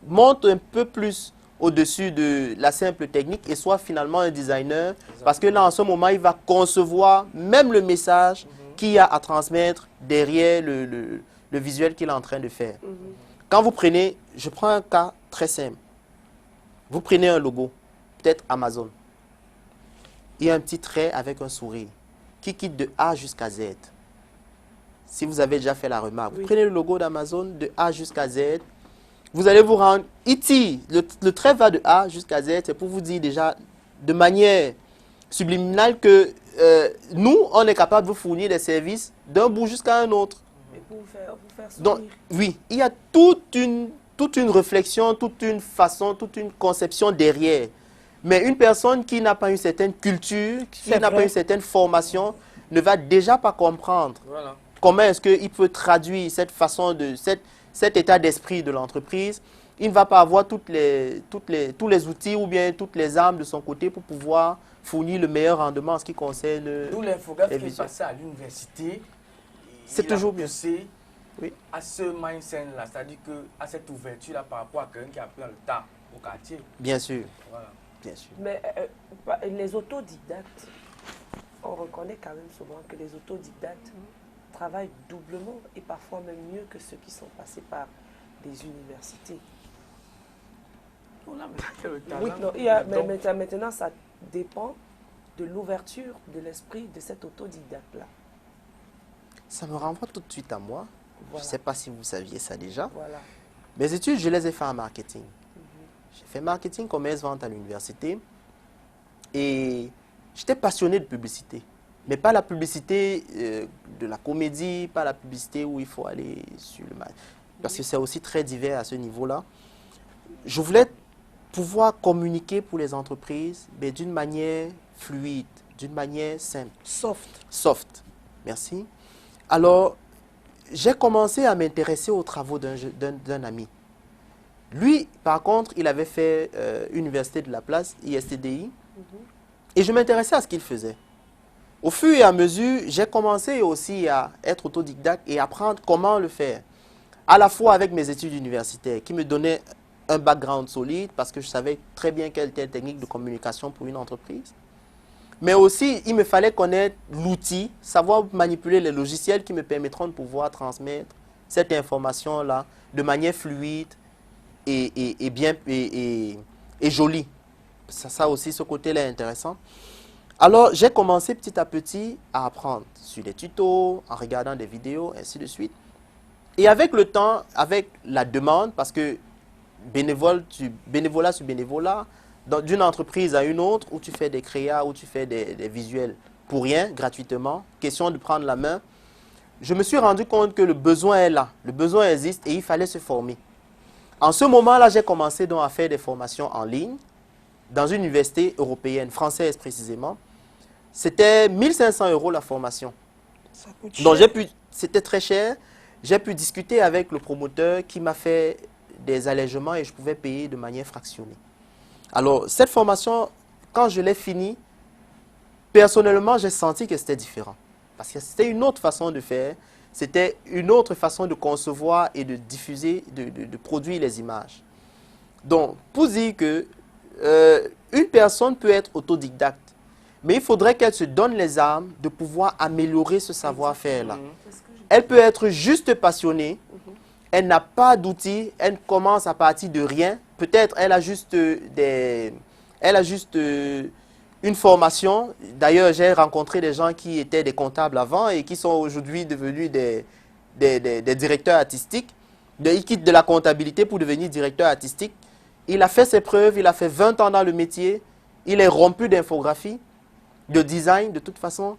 monte un peu plus au-dessus de la simple technique et soit finalement un designer. Parce que là, en ce moment, il va concevoir même le message qu'il y a à transmettre derrière le visuel qu'il est en train de faire. Quand vous prenez, je prends un cas très simple. Vous prenez un logo, peut-être Amazon. Il y a un petit trait avec un sourire qui quitte de A jusqu'à Z. Si vous avez déjà fait la remarque, vous prenez le logo d'Amazon de A jusqu'à Z, vous allez vous rendre ici. Le trait va de A jusqu'à Z, c'est pour vous dire déjà de manière subliminale que nous, on est capable de vous fournir des services d'un bout jusqu'à un autre. Et pour vous faire sourire. Donc, oui, il y a toute une réflexion, toute une façon, toute une conception derrière. Mais une personne qui n'a pas une certaine culture, qui n'a pas une certaine formation, ne va déjà pas comprendre comment est-ce qu'il peut traduire cette façon cet état d'esprit de l'entreprise il ne va pas avoir tous les outils ou bien toutes les armes de son côté pour pouvoir fournir le meilleur rendement en ce qui concerne D'où l'infographe les qui est visuels. passé à l'université. C'est il a toujours mieux. poussé Oui. à ce mindset-là, c'est-à-dire à cette ouverture-là par rapport à quelqu'un qui a pris dans le tas au quartier. Bien sûr, Voilà. bien sûr. Mais les autodidactes, on reconnaît quand même souvent que les autodidactes travaillent doublement et parfois même mieux que ceux qui sont passés par des universités. On a le talent. Oui, non, mais maintenant, ça dépend de l'ouverture de l'esprit de cet autodidacte-là. Ça me renvoie tout de suite à moi. Je Voilà. ne sais pas si vous saviez ça déjà. Voilà. Mes études, je les ai fait en marketing. J'ai fait marketing, commerce, vente à l'université. Et j'étais passionné de publicité. Mais pas la publicité de la comédie, pas la publicité où il faut aller sur le match. Parce que c'est aussi très divers à ce niveau-là. Je voulais pouvoir communiquer pour les entreprises, mais d'une manière fluide, d'une manière simple. Soft. Merci. Alors, j'ai commencé à m'intéresser aux travaux d'un ami. Lui, par contre, il avait fait Université de la Place, ISTDI, et je m'intéressais à ce qu'il faisait. Au fur et à mesure, j'ai commencé aussi à être autodidacte et apprendre comment le faire. À la fois avec mes études universitaires, qui me donnaient un background solide, parce que je savais très bien quelle était la technique de communication pour une entreprise. Mais aussi, il me fallait connaître l'outil, savoir manipuler les logiciels qui me permettront de pouvoir transmettre cette information-là de manière fluide et jolie. Ça aussi, ce côté-là est intéressant. Alors, j'ai commencé petit à petit à apprendre sur des tutos, en regardant des vidéos, ainsi de suite. Et avec le temps, avec la demande, parce que bénévolat sur bénévolat, d'une entreprise à une autre, où tu fais des créas, où tu fais des visuels pour rien, gratuitement, question de prendre la main, je me suis rendu compte que le besoin est là, le besoin existe et il fallait se former. En ce moment-là, j'ai commencé donc à faire des formations en ligne, dans une université européenne, française précisément. C'était 1 500 € la formation. Ça coûte Donc cher. c'était très cher. J'ai pu discuter avec le promoteur qui m'a fait des allègements et je pouvais payer de manière fractionnée. Alors, cette formation, quand je l'ai finie, personnellement, j'ai senti que c'était différent. Parce que c'était une autre façon de faire, c'était une autre façon de concevoir et de diffuser, de produire les images. Donc, pour dire que une personne peut être autodidacte, mais il faudrait qu'elle se donne les armes de pouvoir améliorer ce savoir-faire-là. Elle peut être juste passionnée, elle n'a pas d'outils, elle commence à partir de rien. Peut-être elle a juste une formation. D'ailleurs, j'ai rencontré des gens qui étaient des comptables avant et qui sont aujourd'hui devenus des directeurs artistiques. Ils quittent de la comptabilité pour devenir directeur artistique. Il a fait ses preuves, il a fait 20 ans dans le métier. Il est rompu d'infographie, de design de toute façon.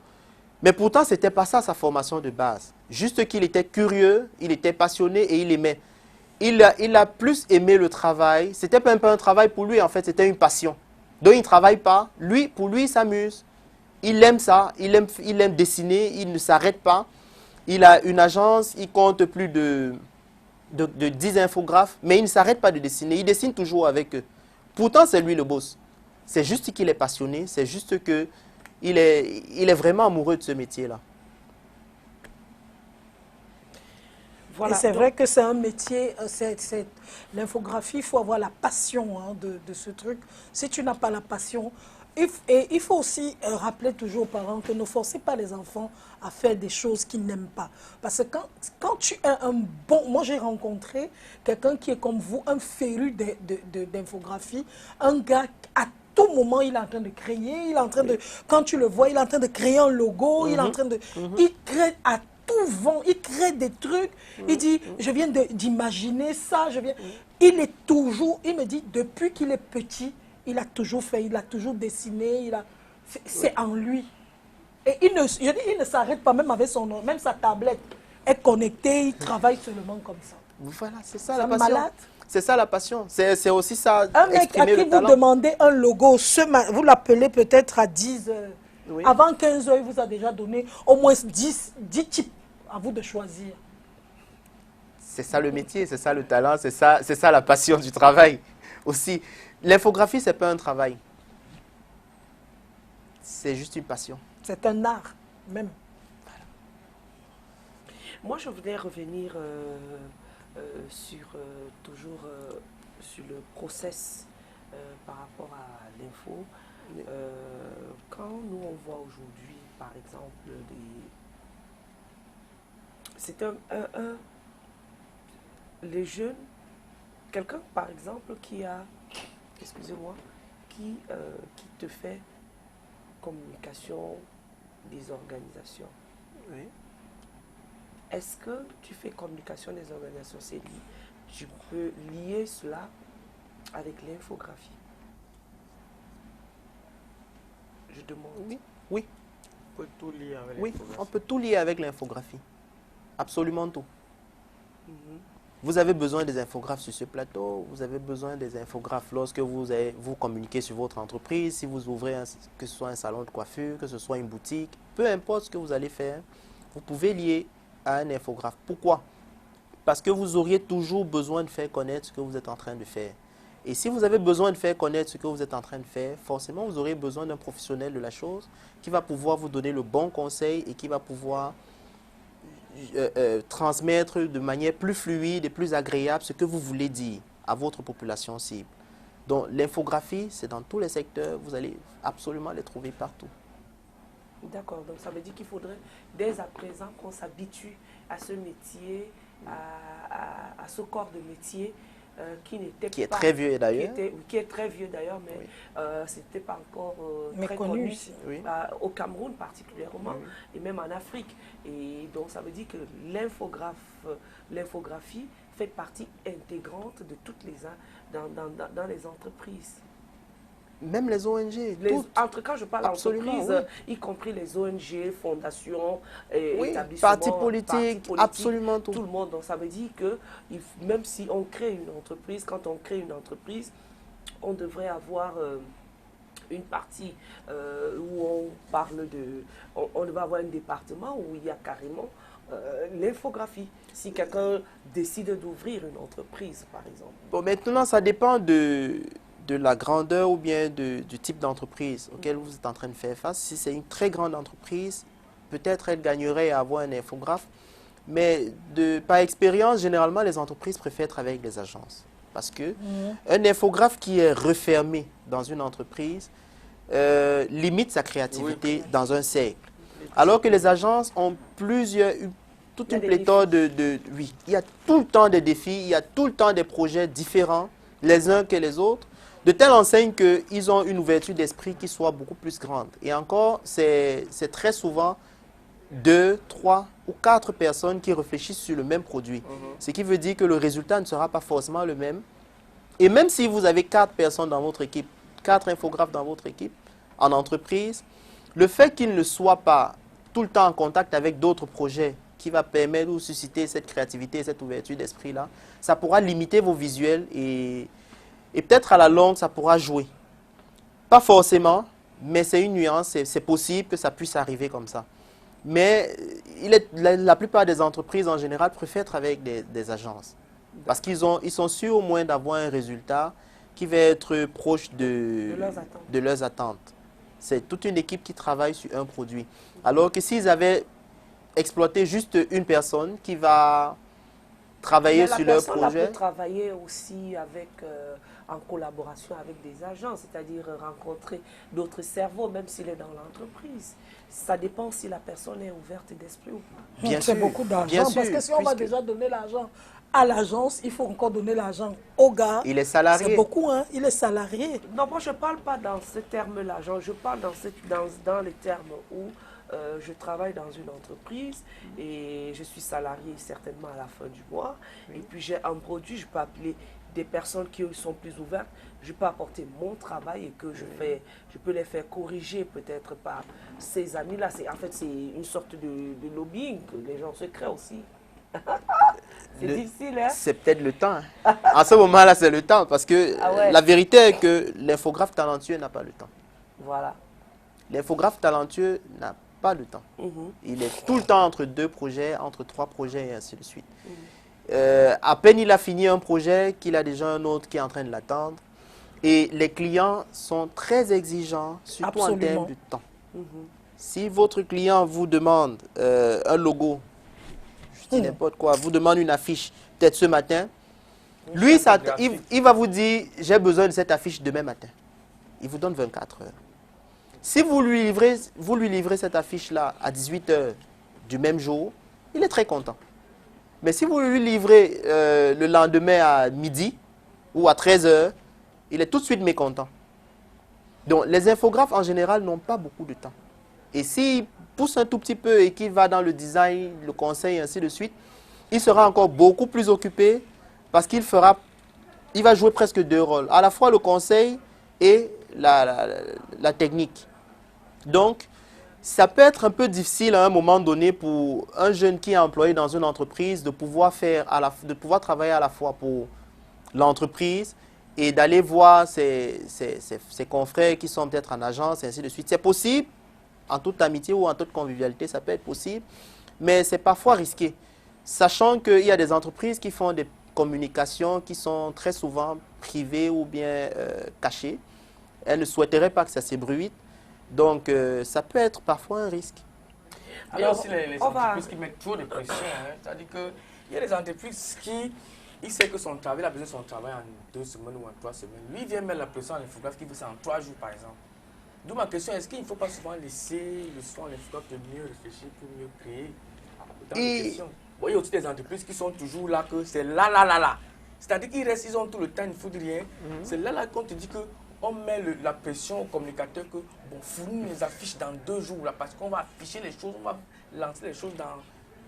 Mais pourtant, ce n'était pas ça sa formation de base. Juste qu'il était curieux, il était passionné et il aimait. Il a plus aimé le travail. C'était même pas un travail pour lui, en fait, c'était une passion. Donc, il ne travaille pas. Pour lui, il s'amuse. Il aime ça. Il aime dessiner. Il ne s'arrête pas. Il a une agence. Il compte plus de 10 infographes. Mais il ne s'arrête pas de dessiner. Il dessine toujours avec eux. Pourtant, c'est lui le boss. C'est juste qu'il est passionné. C'est juste que il est vraiment amoureux de ce métier-là. Voilà, et c'est vrai que c'est un métier, l'infographie, il faut avoir la passion de ce truc. Si tu n'as pas la passion, il faut aussi rappeler toujours aux parents que ne forcez pas les enfants à faire des choses qu'ils n'aiment pas. Parce que quand tu es un bon... Moi, j'ai rencontré quelqu'un qui est comme vous, un féru d'infographie, un gars à tout moment, il est en train de créer, il est en train de... Quand tu le vois, il est en train de créer un logo, il est en train de... Il crée à tout vent, il crée des trucs, il dit, je viens d'imaginer ça, il est toujours, il me dit, depuis qu'il est petit, il a toujours fait, il a toujours dessiné, c'est en lui. Et il ne s'arrête pas, même avec même sa tablette est connectée, il travaille seulement comme ça. Voilà, c'est ça la passion. Malade. C'est ça la passion. C'est aussi ça, un mec à qui vous demandez un logo, vous l'appelez peut-être à 10 heures. Oui. Avant 15 heures, il vous a déjà donné au moins 10 types. À vous de choisir. c'est ça le métier, c'est ça le talent, c'est ça la passion du travail aussi. L'infographie, ce n'est pas un travail. C'est juste une passion. C'est un art, même. Moi, je voulais revenir sur sur le process par rapport à l'info. Quand nous, on voit aujourd'hui, par exemple, c'est les jeunes, quelqu'un, par exemple, excusez-moi, qui te fait communication des organisations. Oui. Est-ce que tu fais communication des organisations, tu peux lier cela avec l'infographie? Je demande. Oui, oui, On peut tout lier avec oui, l'infographie. on peut tout lier avec l'infographie. Absolument tout. Mhm. Vous avez besoin des infographes sur ce plateau, vous avez besoin des infographes lorsque vous communiquez sur votre entreprise, si vous ouvrez, que ce soit un salon de coiffure, que ce soit une boutique, peu importe ce que vous allez faire, vous pouvez lier à un infographe. Pourquoi? Parce que vous auriez toujours besoin de faire connaître ce que vous êtes en train de faire. Et si vous avez besoin de faire connaître ce que vous êtes en train de faire, forcément vous aurez besoin d'un professionnel de la chose qui va pouvoir vous donner le bon conseil et qui va pouvoir transmettre de manière plus fluide et plus agréable ce que vous voulez dire à votre population cible. Donc l'infographie, c'est dans tous les secteurs, vous allez absolument les trouver partout. D'accord, donc ça veut dire qu'il faudrait dès à présent qu'on s'habitue à ce métier, à ce corps de métier qui n'était Qui est pas... très vieux d'ailleurs. Qui est très vieux d'ailleurs, mais Oui. c'était pas encore très Méconnu connu, ici. Oui. au Cameroun particulièrement, Oui. et même en Afrique. Et donc ça veut dire que l'infographie fait partie intégrante de toutes les dans les entreprises. Même les ONG, toutes. Quand je parle Absolument, d'entreprise, oui. y compris les ONG, fondations, Oui, établissements, partis politiques, absolument tout. tout le monde. Donc ça veut dire que même si on crée une entreprise, quand on crée une entreprise, on devrait avoir une partie où on parle on devrait avoir un département où il y a carrément l'infographie. Si quelqu'un décide d'ouvrir une entreprise, par exemple. Bon, maintenant, ça dépend de la grandeur ou bien du type d'entreprise auquel vous êtes en train de faire face. Si c'est une très grande entreprise, peut-être elle gagnerait à avoir un infographe. Mais par expérience, généralement, les entreprises préfèrent travailler avec des agences. Parce que un infographe qui est refermé dans une entreprise limite sa créativité dans un cercle. Alors que les agences ont toute une pléthore oui, il y a tout le temps des défis, il y a tout le temps des projets différents, les uns que les autres, de telle enseigne qu'ils ont une ouverture d'esprit qui soit beaucoup plus grande. Et encore, c'est très souvent 2, 3 ou 4 personnes qui réfléchissent sur le même produit. Ce qui veut dire que le résultat ne sera pas forcément le même. Et même si vous avez 4 personnes dans votre équipe, 4 infographes dans votre équipe, en entreprise, le fait qu'ils ne soient pas tout le temps en contact avec d'autres projets qui va permettre ou susciter cette créativité, cette ouverture d'esprit-là, ça pourra limiter vos visuels et peut-être à la longue, ça pourra jouer. Pas forcément, mais c'est une nuance, c'est possible que ça puisse arriver comme ça. Mais la plupart des entreprises en général préfèrent travailler avec des agences. Parce qu'ils sont sûrs au moins d'avoir un résultat qui va être proche de leurs attentes. C'est toute une équipe qui travaille sur un produit. Alors que s'ils avaient exploité juste une personne qui va travailler sur leur projet. La personne peut travailler aussi en collaboration avec des agents, c'est-à-dire rencontrer d'autres cerveaux, même s'il est dans l'entreprise. Ça dépend si la personne est ouverte d'esprit ou pas. Bien sûr. C'est beaucoup d'argent, parce que si on va déjà donner l'argent à l'agence, il faut encore donner l'argent au gars. Il est salarié. C'est beaucoup, hein? Il est salarié. Non, moi je ne parle pas dans ce terme-là. Je parle dans les termes où je travaille dans une entreprise et je suis salarié certainement à la fin du mois. Oui. Et puis j'ai un produit, je peux appeler des personnes qui sont plus ouvertes. Je peux apporter mon travail et que je peux les faire corriger peut-être par ces amis-là. En fait, c'est une sorte de lobbying que les gens se créent aussi. C'est difficile, hein? C'est peut-être le temps. En ce moment-là, c'est le temps. Parce que la vérité est que l'infographe talentueux n'a pas le temps. Voilà. L'infographe talentueux n'a pas le temps. Il est tout le temps entre 2 projets, entre 3 projets et ainsi de suite. À peine il a fini un projet qu'il a déjà un autre qui est en train de l'attendre. Et les clients sont très exigeants, surtout en termes de temps. Si votre client vous demande un logo, je dis n'importe quoi, vous demande une affiche, peut-être ce matin, lui, il va vous dire, j'ai besoin de cette affiche demain matin. Il vous donne 24 heures. Si vous lui livrez cette affiche-là à 18 heures du même jour, il est très content. Mais si vous lui livrez le lendemain à midi ou à 13 heures, il est tout de suite mécontent. Donc, les infographes, en général, n'ont pas beaucoup de temps. Et s'il pousse un tout petit peu et qu'il va dans le design, le conseil, ainsi de suite, il sera encore beaucoup plus occupé parce qu'il va jouer presque deux rôles. À la fois le conseil et la technique. Donc, ça peut être un peu difficile à un moment donné pour un jeune qui est employé dans une entreprise de pouvoir travailler à la fois pour l'entreprise et d'aller voir ses confrères qui sont peut-être en agence et ainsi de suite. C'est possible, en toute amitié ou en toute convivialité, ça peut être possible, mais c'est parfois risqué. Sachant qu'il y a des entreprises qui font des communications qui sont très souvent privées ou bien cachées. Elles ne souhaiteraient pas que ça s'ébruite. Donc, ça peut être parfois un risque. Il y a aussi les entreprises qui mettent trop de pression. Hein. C'est-à-dire qu'il y a des entreprises qui... Il sait que son travail, il a besoin de son travail en 2 semaines ou en 3 semaines. Lui, il vient mettre la pression à l'infographe qui veut ça en 3 jours, par exemple. D'où ma question, est-ce qu'il ne faut pas souvent laisser le soin à l'infographe de mieux réfléchir pour mieux créer dans les questions? Bon, il y a aussi des entreprises qui sont toujours là, que c'est là. C'est-à-dire qu'ils ont tout le temps, il ne faut dire rien. C'est là qu'on te dit qu'on met la pression au communicateur que, bon, fournit les affiches dans 2 jours, là, parce qu'on va afficher les choses, on va lancer les choses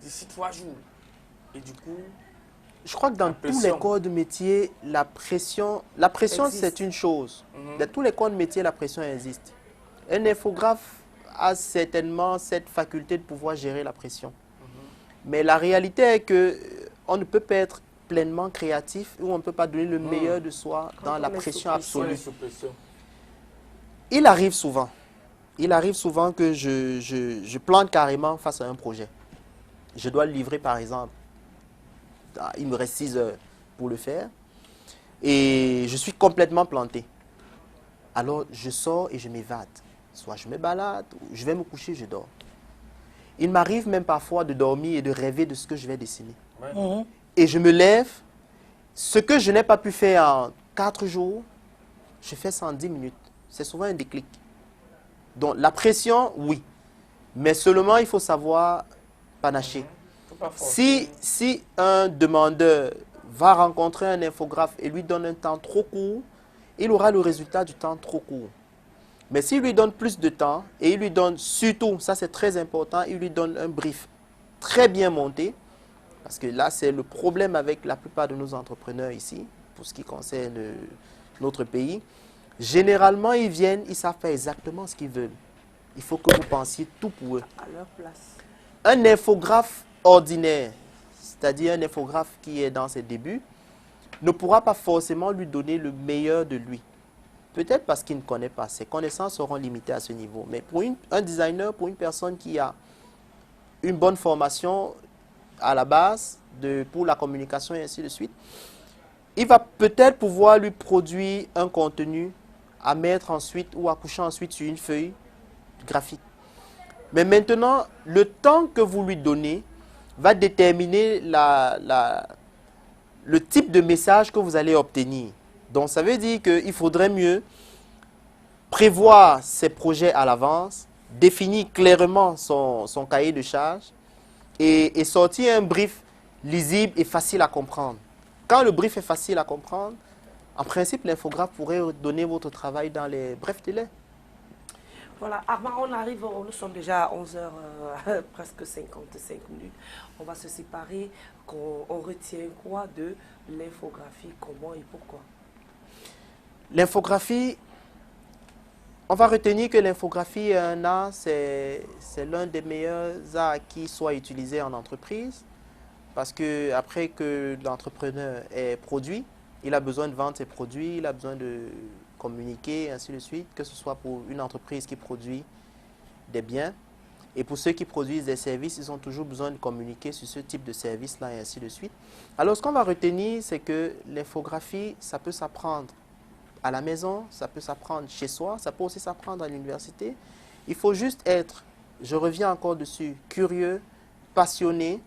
d'ici 3 jours. Et du coup... Je crois que dans tous les corps de métier, la pression c'est une chose. Dans tous les corps de métier, la pression existe. Un infographe a certainement cette faculté de pouvoir gérer la pression. Mais la réalité est qu'on ne peut pas être pleinement créatif ou on ne peut pas donner le meilleur de soi dans la pression absolue. Il arrive souvent que je plante carrément face à un projet. Je dois le livrer par exemple. Il me reste 6 heures pour le faire. Et je suis complètement planté. Alors, je sors et je m'évade. Soit je me balade, ou je vais me coucher, je dors. Il m'arrive même parfois de dormir et de rêver de ce que je vais dessiner. Et je me lève. Ce que je n'ai pas pu faire en 4 jours, je fais ça en 10 minutes. C'est souvent un déclic. Donc, la pression, oui. Mais seulement, il faut savoir panacher. Si un demandeur va rencontrer un infographe et lui donne un temps trop court, il aura le résultat du temps trop court. Mais s'il lui donne plus de temps et il lui donne surtout, ça c'est très important, il lui donne un brief très bien monté, parce que là c'est le problème avec la plupart de nos entrepreneurs ici, pour ce qui concerne notre pays. Généralement, ils viennent, ils savent faire exactement ce qu'ils veulent. Il faut que vous pensiez tout pour eux. À leur place. Un infographe ordinaire, c'est-à-dire un infographe qui est dans ses débuts, ne pourra pas forcément lui donner le meilleur de lui. Peut-être parce qu'il ne connaît pas. Ses connaissances seront limitées à ce niveau. Mais pour un designer, pour une personne qui a une bonne formation à la base pour la communication et ainsi de suite, il va peut-être pouvoir lui produire un contenu à mettre ensuite ou à coucher ensuite sur une feuille graphique. Mais maintenant, le temps que vous lui donnez va déterminer le type de message que vous allez obtenir. Donc, ça veut dire qu'il faudrait mieux prévoir ses projets à l'avance, définir clairement son cahier de charges et sortir un brief lisible et facile à comprendre. Quand le brief est facile à comprendre, en principe, l'infographe pourrait donner votre travail dans les brefs délais. Voilà, Armand, nous sommes déjà à 11h, presque 55 minutes. On va se séparer. On retient quoi de l'infographie, comment et pourquoi? L'infographie, on va retenir que l'infographie est un art, c'est l'un des meilleurs arts qui soit utilisé en entreprise. Parce que après que l'entrepreneur est produit, il a besoin de vendre ses produits, il a besoin de communiquer, ainsi de suite, que ce soit pour une entreprise qui produit des biens Et pour ceux qui produisent des services, ils ont toujours besoin de communiquer sur ce type de service-là et ainsi de suite. Alors, ce qu'on va retenir, c'est que l'infographie, ça peut s'apprendre à la maison, ça peut s'apprendre chez soi, ça peut aussi s'apprendre à l'université. Il faut juste être, je reviens encore dessus, curieux, passionné.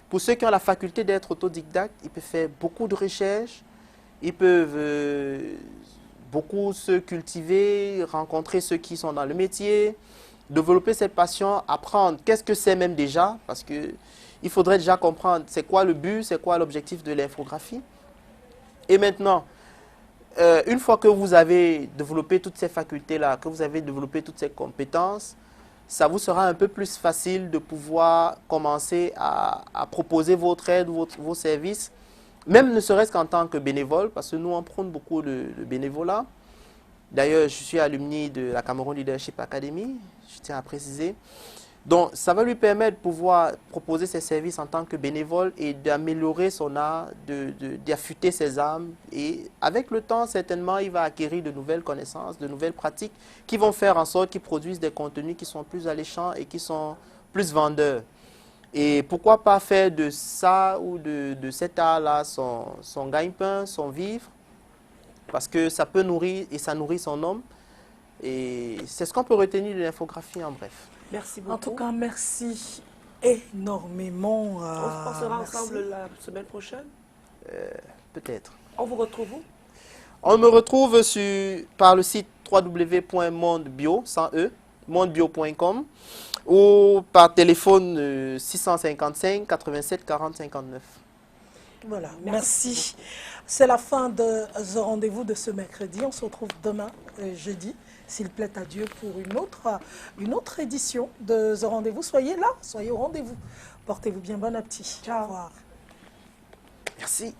Pour ceux qui ont la faculté d'être autodidactes, ils peuvent faire beaucoup de recherches, ils peuvent beaucoup se cultiver, rencontrer ceux qui sont dans le métier, développer cette passion, apprendre qu'est-ce que c'est même déjà, parce qu'il faudrait déjà comprendre c'est quoi le but, c'est quoi l'objectif de l'infographie. Et maintenant, une fois que vous avez développé toutes ces facultés-là, que vous avez développé toutes ces compétences, ça vous sera un peu plus facile de pouvoir commencer à proposer votre aide, vos services, même ne serait-ce qu'en tant que bénévole, parce que nous, on prône beaucoup le bénévolat. D'ailleurs, je suis alumni de la Cameroun Leadership Academy, je tiens à préciser. Donc, ça va lui permettre de pouvoir proposer ses services en tant que bénévole et d'améliorer son art, d'affûter ses armes. Et avec le temps, certainement, il va acquérir de nouvelles connaissances, de nouvelles pratiques qui vont faire en sorte qu'il produise des contenus qui sont plus alléchants et qui sont plus vendeurs. Et pourquoi pas faire de ça ou de cet art-là son gagne-pain, son vivre, parce que ça peut nourrir et ça nourrit son homme. Et c'est ce qu'on peut retenir de l'infographie en bref. Merci beaucoup. En tout cas, merci énormément. On se passera ensemble la semaine prochaine. Peut-être. On vous retrouve où? On me retrouve par le site www.mondebio, sans E, mondebio.com, ou par téléphone 655 87 40 59. Voilà, merci. C'est la fin de ce rendez-vous de ce mercredi. On se retrouve demain, jeudi, s'il plaît à Dieu, pour une autre édition de ce rendez-vous. Soyez là, soyez au rendez-vous. Portez-vous bien, bon appétit. Ciao. Au revoir. Merci.